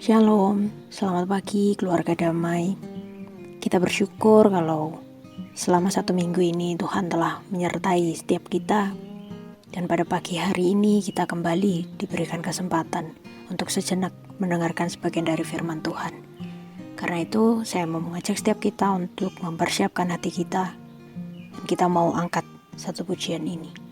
Shalom, selamat pagi keluarga damai. Kita bersyukur kalau selama 1 minggu ini Tuhan telah menyertai setiap kita. Dan pada pagi hari ini kita kembali diberikan kesempatan untuk sejenak mendengarkan sebagian dari firman Tuhan. Karena itu saya mau mengajak setiap kita untuk mempersiapkan hati kita. Dan kita mau angkat satu pujian ini.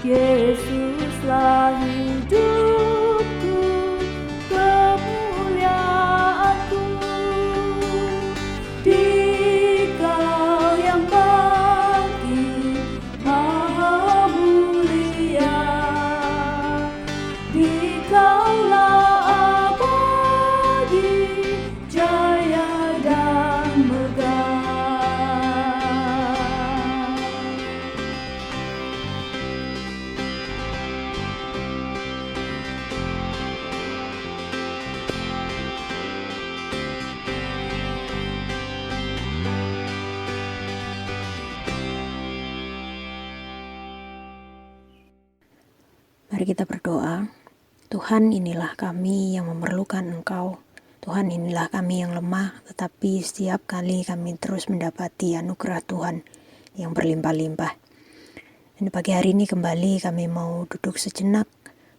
Yesuslah hidupku, kemuliaanku. Dikau yang bangkit maha mulia, Dikaulah abadi, jaya dan megah. Mari kita berdoa. Tuhan, inilah kami yang memerlukan Engkau. Tuhan, inilah kami yang lemah, tetapi setiap kali kami terus mendapati anugerah Tuhan yang berlimpah-limpah. Dan pagi hari ini kembali kami mau duduk sejenak,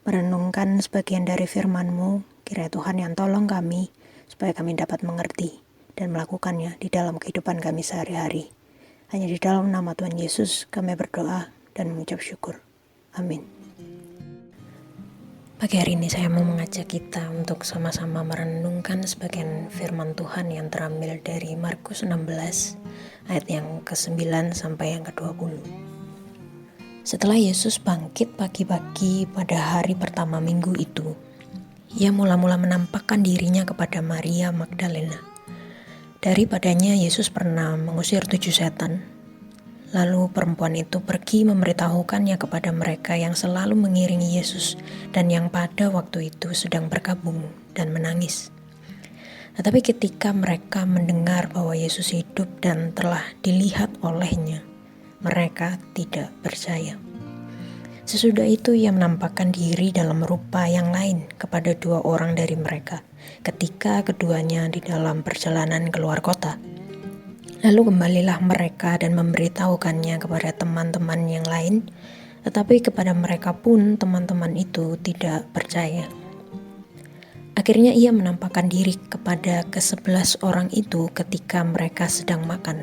merenungkan sebagian dari firman-Mu. Kiranya Tuhan yang tolong kami, supaya kami dapat mengerti dan melakukannya di dalam kehidupan kami sehari-hari. Hanya di dalam nama Tuhan Yesus kami berdoa dan mengucap syukur. Amin. Pagi hari ini saya mau mengajak kita untuk sama-sama merenungkan sebagian firman Tuhan yang terambil dari Markus 16 ayat yang ke-9 sampai yang ke-20. Setelah Yesus bangkit pagi-pagi pada hari pertama minggu itu, Ia mula-mula menampakkan dirinya kepada Maria Magdalena. Daripadanya Yesus pernah mengusir 7 setan. Lalu perempuan itu pergi memberitahukannya kepada mereka yang selalu mengiringi Yesus dan yang pada waktu itu sedang berkabung dan menangis. Tetapi ketika mereka mendengar bahwa Yesus hidup dan telah dilihat olehnya, mereka tidak percaya. Sesudah itu Ia menampakkan diri dalam rupa yang lain kepada 2 orang dari mereka ketika keduanya di dalam perjalanan keluar kota. Lalu kembalilah mereka dan memberitahukannya kepada teman-teman yang lain, tetapi kepada mereka pun teman-teman itu tidak percaya. Akhirnya Ia menampakkan diri kepada ke-11 orang itu ketika mereka sedang makan,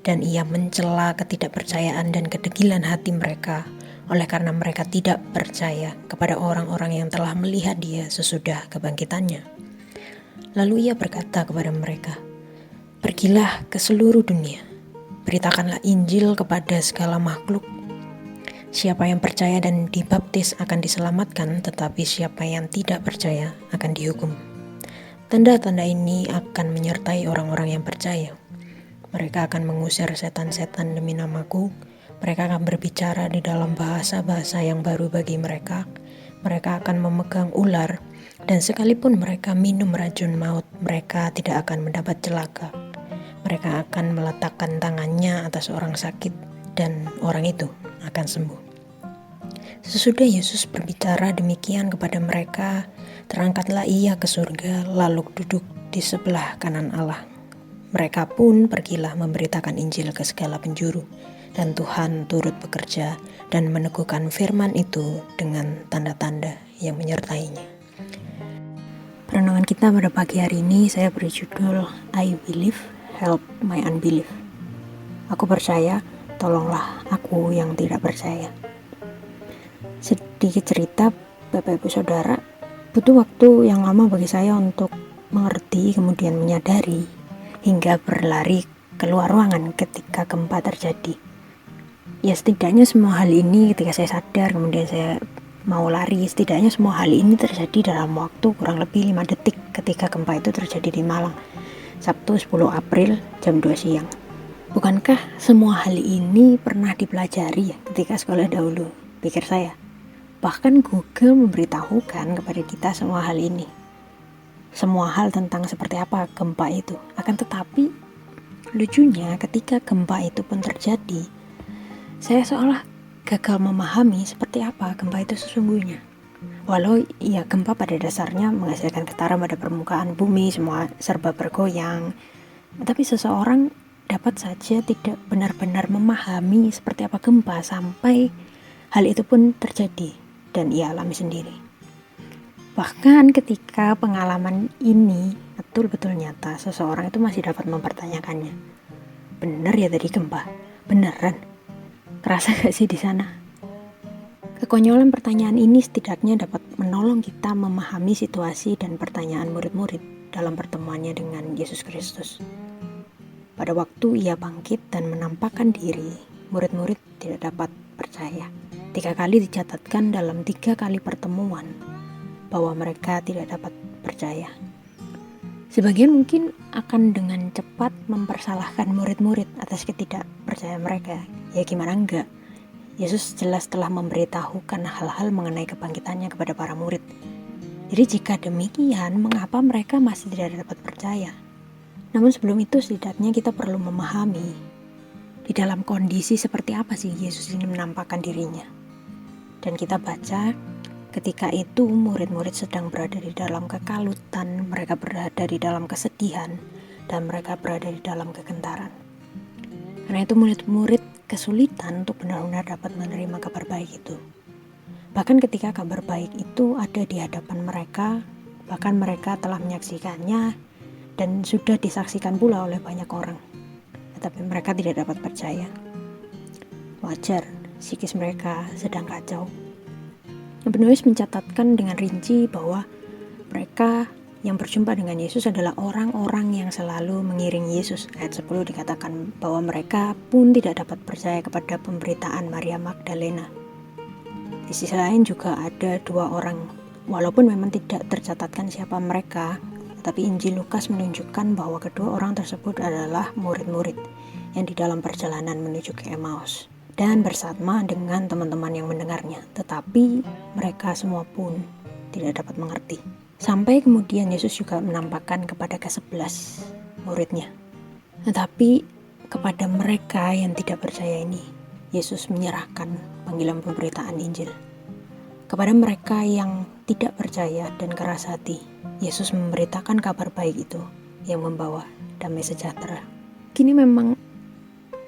dan Ia mencela ketidakpercayaan dan kedegilan hati mereka, oleh karena mereka tidak percaya kepada orang-orang yang telah melihat Dia sesudah kebangkitannya. Lalu Ia berkata kepada mereka, "Pergilah ke seluruh dunia, beritakanlah Injil kepada segala makhluk. Siapa yang percaya dan dibaptis akan diselamatkan, tetapi siapa yang tidak percaya akan dihukum. Tanda-tanda ini akan menyertai orang-orang yang percaya. Mereka akan mengusir setan-setan demi namaku. Mereka akan berbicara di dalam bahasa-bahasa yang baru bagi mereka. Mereka akan memegang ular, dan sekalipun mereka minum racun maut, mereka tidak akan mendapat celaka. Mereka akan meletakkan tangannya atas orang sakit, dan orang itu akan sembuh. Sesudah Yesus berbicara demikian kepada mereka, terangkatlah ia ke surga, lalu duduk di sebelah kanan Allah. Mereka pun pergilah memberitakan Injil ke segala penjuru, dan Tuhan turut bekerja dan meneguhkan firman itu dengan tanda-tanda yang menyertainya. Perenungan kita pada pagi hari ini saya beri judul I Believe, Help My Unbelief. Aku percaya, tolonglah aku yang tidak percaya. Sedikit cerita, Bapak Ibu Saudara, butuh waktu yang lama bagi saya untuk mengerti kemudian menyadari hingga berlari keluar ruangan ketika gempa terjadi. Ya setidaknya semua hal ini ketika saya sadar kemudian saya mau lari, setidaknya semua hal ini terjadi dalam waktu kurang lebih 5 detik ketika gempa itu terjadi di Malang, Sabtu 10 April jam 2 siang. Bukankah semua hal ini pernah dipelajari ya ketika sekolah dahulu, pikir saya. Bahkan Google memberitahukan kepada kita semua hal ini. Semua hal tentang seperti apa gempa itu. Akan tetapi, lucunya ketika gempa itu pun terjadi, saya seolah gagal memahami seperti apa gempa itu sesungguhnya. Walau ya gempa pada dasarnya menghasilkan getaran pada permukaan bumi, semua serba bergoyang. Tapi seseorang dapat saja tidak benar-benar memahami seperti apa gempa sampai hal itu pun terjadi dan ia alami sendiri. Bahkan ketika pengalaman ini betul-betul nyata, seseorang itu masih dapat mempertanyakannya. Benar ya tadi gempa? Beneran? Kerasa gak sih di sana? Kekonyolan pertanyaan ini setidaknya dapat menolong kita memahami situasi dan pertanyaan murid-murid dalam pertemuannya dengan Yesus Kristus. Pada waktu ia bangkit dan menampakkan diri, murid-murid tidak dapat percaya. 3 kali dicatatkan dalam 3 kali pertemuan bahwa mereka tidak dapat percaya. Sebagian mungkin akan dengan cepat mempersalahkan murid-murid atas ketidakpercayaan mereka. Ya gimana enggak? Yesus jelas telah memberitahukan hal-hal mengenai kebangkitannya kepada para murid. Jadi jika demikian, mengapa mereka masih tidak dapat percaya? Namun sebelum itu setidaknya kita perlu memahami di dalam kondisi seperti apa sih Yesus ini menampakkan dirinya. Dan kita baca ketika itu murid-murid sedang berada di dalam kekalutan, mereka berada di dalam kesedihan, dan mereka berada di dalam kegentaran. Karena itu murid-murid kesulitan untuk benar-benar dapat menerima kabar baik itu. Bahkan ketika kabar baik itu ada di hadapan mereka, bahkan mereka telah menyaksikannya dan sudah disaksikan pula oleh banyak orang. Tetapi mereka tidak dapat percaya. Wajar, psikis mereka sedang kacau. Penulis mencatatkan dengan rinci bahwa mereka yang berjumpa dengan Yesus adalah orang-orang yang selalu mengiringi Yesus. Ayat 10 dikatakan bahwa mereka pun tidak dapat percaya kepada pemberitaan Maria Magdalena. Di sisi lain juga ada 2 orang, walaupun memang tidak tercatatkan siapa mereka, tetapi Injil Lukas menunjukkan bahwa kedua orang tersebut adalah murid-murid yang di dalam perjalanan menuju ke Emmaus dan bersama dengan teman-teman yang mendengarnya, tetapi mereka semua pun tidak dapat mengerti. Sampai kemudian Yesus juga menampakkan kepada ke-11 muridnya. Tetapi kepada mereka yang tidak percaya ini, Yesus menyerahkan panggilan pemberitaan Injil. Kepada mereka yang tidak percaya dan keras hati, Yesus memberitakan kabar baik itu yang membawa damai sejahtera. Kini memang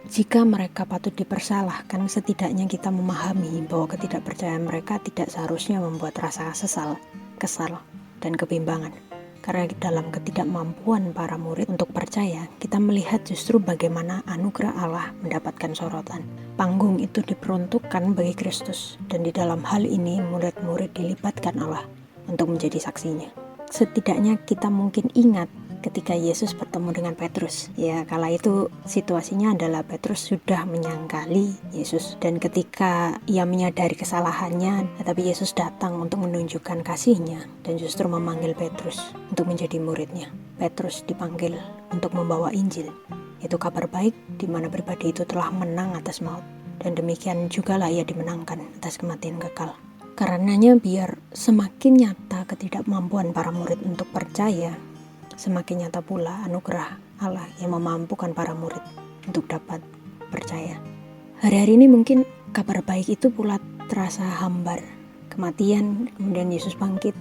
jika mereka patut dipersalahkan, setidaknya kita memahami bahwa ketidakpercayaan mereka tidak seharusnya membuat rasa sesal, kesal, dan kebimbangan. Karena dalam ketidakmampuan para murid untuk percaya, kita melihat justru bagaimana anugerah Allah mendapatkan sorotan. Panggung itu diperuntukkan bagi Kristus, dan di dalam hal ini murid-murid dilibatkan Allah untuk menjadi saksinya. Setidaknya kita mungkin ingat ketika Yesus bertemu dengan Petrus. Ya, kala itu situasinya adalah Petrus sudah menyangkali Yesus, dan ketika ia menyadari kesalahannya, tetapi Yesus datang untuk menunjukkan kasihnya dan justru memanggil Petrus untuk menjadi muridnya. Petrus dipanggil untuk membawa Injil, yaitu kabar baik di mana pribadi itu telah menang atas maut, dan demikian jugalah ia dimenangkan atas kematian kekal. Karenanya biar semakin nyata ketidakmampuan para murid untuk percaya, semakin nyata pula anugerah Allah yang memampukan para murid untuk dapat percaya. Hari-hari ini mungkin kabar baik itu pula terasa hambar. Kematian, kemudian Yesus bangkit,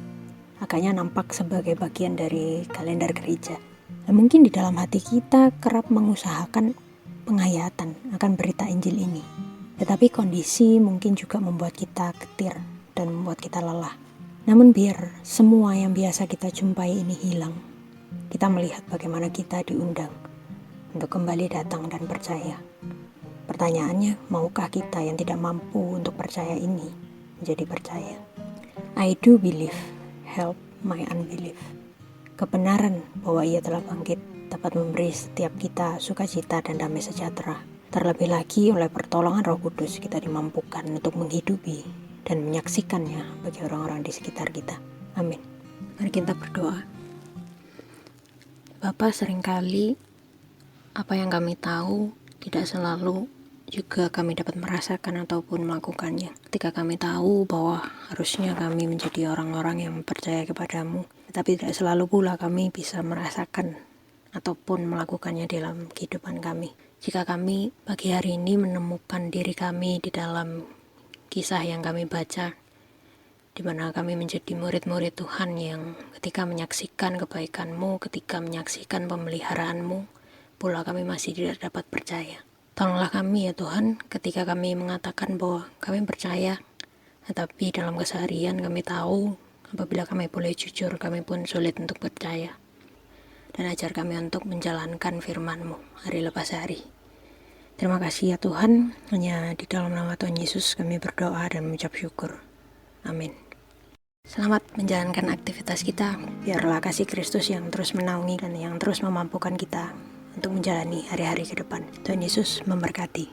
agaknya nampak sebagai bagian dari kalender gereja. Dan mungkin di dalam hati kita kerap mengusahakan penghayatan akan berita Injil ini. Tetapi kondisi mungkin juga membuat kita getir dan membuat kita lelah. Namun biar semua yang biasa kita jumpai ini hilang, kita melihat bagaimana kita diundang untuk kembali datang dan percaya. Pertanyaannya, maukah kita yang tidak mampu untuk percaya ini menjadi percaya? I do believe, help my unbelief. Kebenaran bahwa ia telah bangkit dapat memberi setiap kita sukacita dan damai sejahtera. Terlebih lagi oleh pertolongan Roh Kudus kita dimampukan untuk menghidupi dan menyaksikannya bagi orang-orang di sekitar kita. Amin. Mari kita berdoa. Bapa, seringkali apa yang kami tahu tidak selalu juga kami dapat merasakan ataupun melakukannya. Ketika kami tahu bahwa harusnya kami menjadi orang-orang yang percaya kepadamu, tetapi tidak selalu pula kami bisa merasakan ataupun melakukannya dalam kehidupan kami. Jika kami pagi hari ini menemukan diri kami di dalam kisah yang kami baca, di mana kami menjadi murid-murid Tuhan yang ketika menyaksikan kebaikan-Mu, ketika menyaksikan pemeliharaanmu, pula kami masih tidak dapat percaya. Tolonglah kami ya Tuhan, ketika kami mengatakan bahwa kami percaya, tetapi dalam keseharian kami tahu apabila kami boleh jujur, kami pun sulit untuk percaya. Dan ajar kami untuk menjalankan firman-Mu hari lepas hari. Terima kasih ya Tuhan, hanya di dalam nama Tuhan Yesus kami berdoa dan mengucap syukur. Amin. Selamat menjalankan aktivitas kita, biarlah kasih Kristus yang terus menaungi dan yang terus memampukan kita untuk menjalani hari-hari ke depan. Tuhan Yesus memberkati.